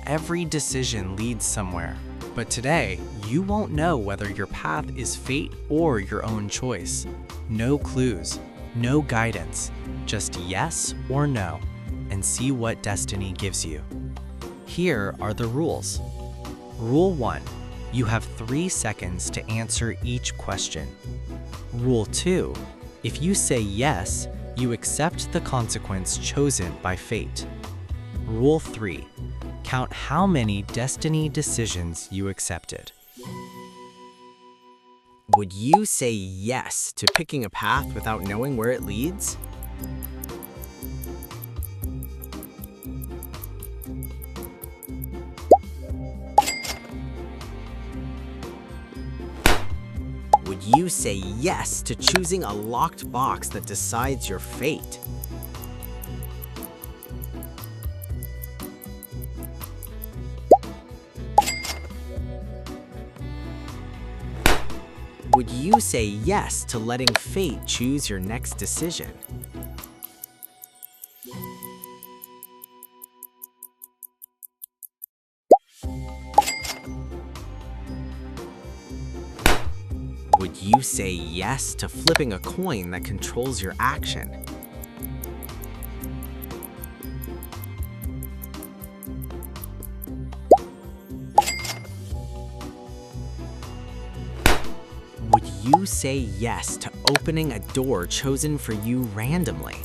every decision leads somewhere. But today, you won't know whether your path is fate or your own choice. No clues, no guidance, just yes or no, and see what destiny gives you. Here are the rules. Rule 1. You have 3 seconds to answer each question. Rule 2. If you say yes, you accept the consequence chosen by fate. Rule 3. Count how many destiny decisions you accepted. Would you say yes to picking a path without knowing where it leads? Would you say yes to choosing a locked box that decides your fate? Would you say yes to letting fate choose your next decision? Would you say yes to flipping a coin that controls your action? Would you say yes to opening a door chosen for you randomly?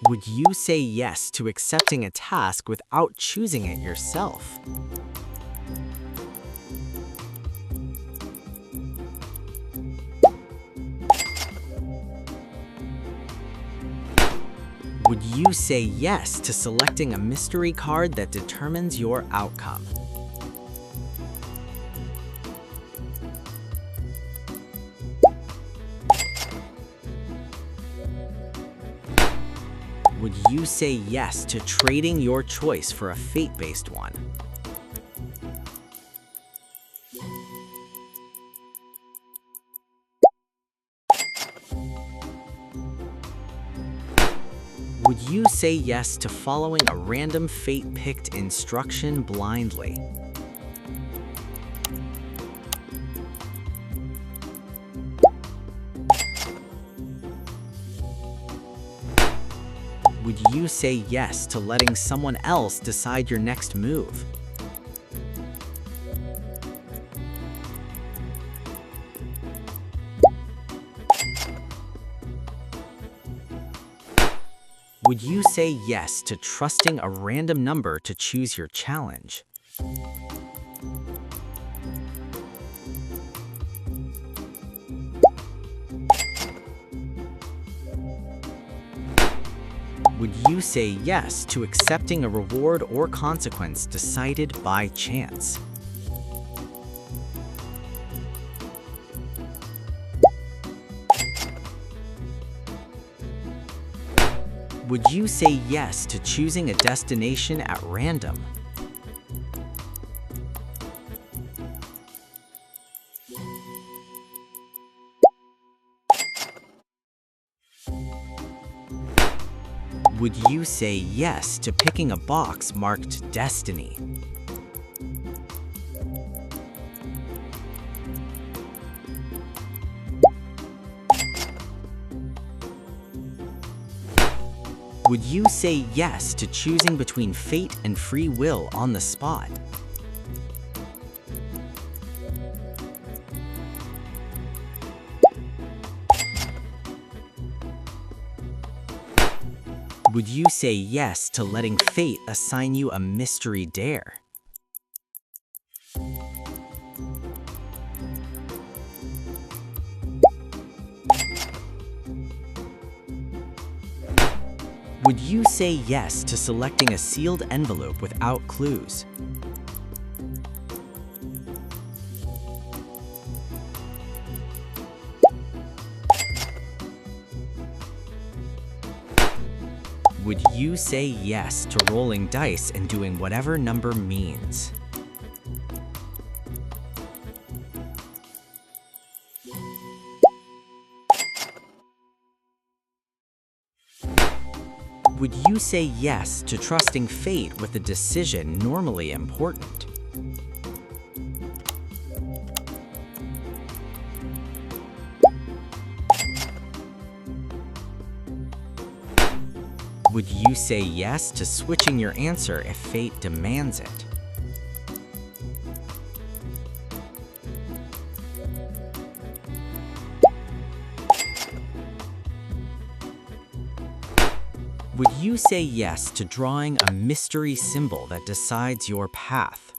Would you say yes to accepting a task without choosing it yourself? Would you say yes to selecting a mystery card that determines your outcome? Would you say yes to trading your choice for a fate-based one? Would you say yes to following a random fate-picked instruction blindly? Would you say yes to letting someone else decide your next move? Would you say yes to trusting a random number to choose your challenge? Would you say yes to accepting a reward or consequence decided by chance? Would you say yes to choosing a destination at random? Would you say yes to picking a box marked Destiny? Would you say yes to choosing between fate and free will on the spot? Would you say yes to letting fate assign you a mystery dare? Would you say yes to selecting a sealed envelope without clues? Would you say yes to rolling dice and doing whatever number means? Would you say yes to trusting fate with a decision normally important? Would you say yes to switching your answer if fate demands it? Would you say yes to drawing a mystery symbol that decides your path?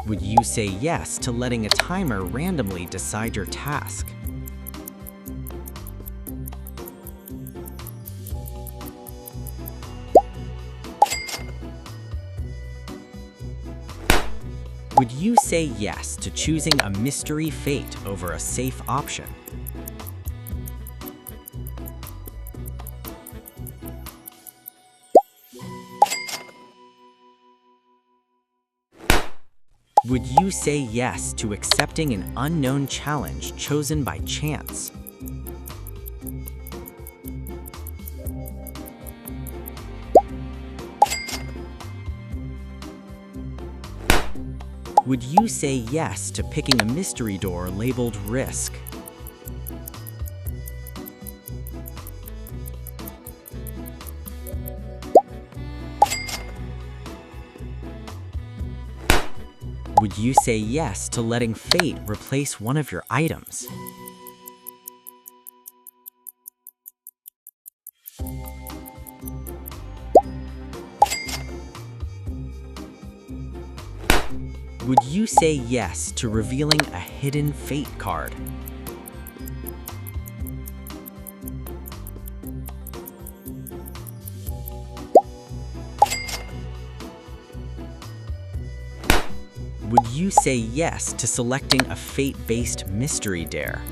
Would you say yes to letting a timer randomly decide your task? Would you say yes to choosing a mystery fate over a safe option? Would you say yes to accepting an unknown challenge chosen by chance? Would you say yes to picking a mystery door labeled Risk? Would you say yes to letting fate replace one of your items? Would you say yes to revealing a hidden fate card? Would you say yes to selecting a fate-based mystery dare?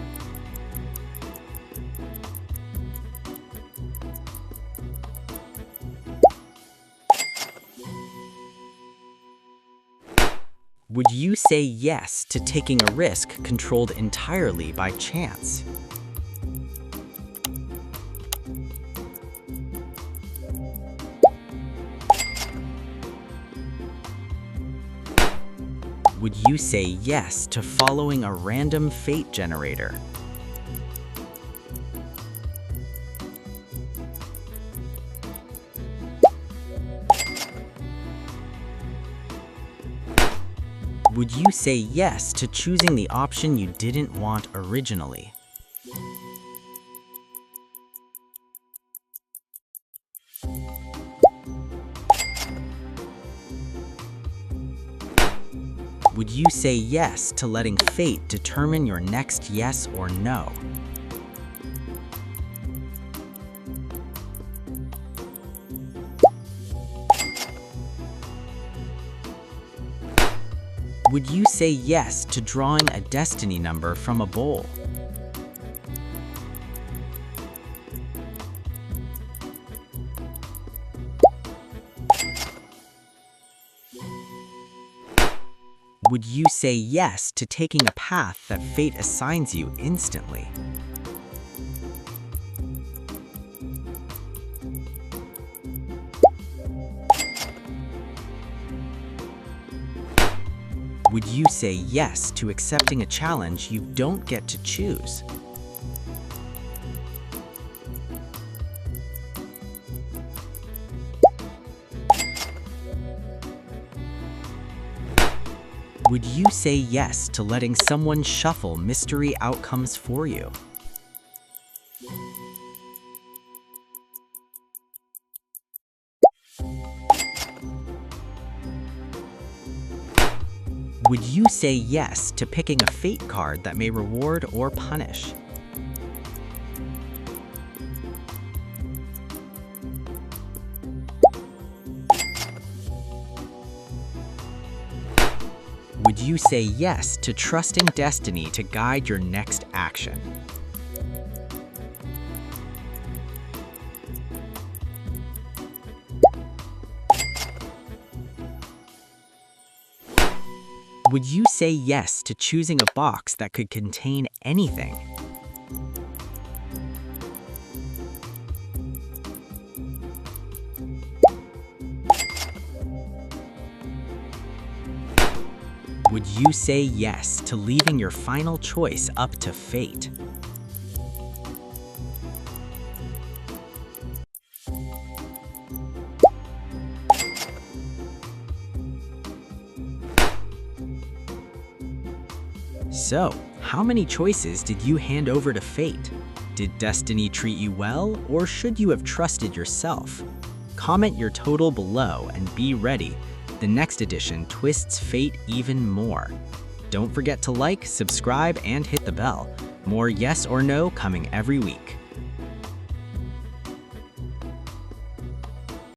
Would you say yes to taking a risk controlled entirely by chance? Would you say yes to following a random fate generator? Would you say yes to choosing the option you didn't want originally? Would you say yes to letting fate determine your next yes or no? Would you say yes to drawing a destiny number from a bowl? Would you say yes to taking a path that fate assigns you instantly? Would you say yes to accepting a challenge you don't get to choose? Would you say yes to letting someone shuffle mystery outcomes for you? Would you say yes to picking a fate card that may reward or punish? Would you say yes to trusting destiny to guide your next action? Would you say yes to choosing a box that could contain anything? Would you say yes to leaving your final choice up to fate? So, how many choices did you hand over to fate? Did destiny treat you well, or should you have trusted yourself? Comment your total below and be ready. The next edition twists fate even more. Don't forget to like, subscribe, and hit the bell. More yes or no coming every week.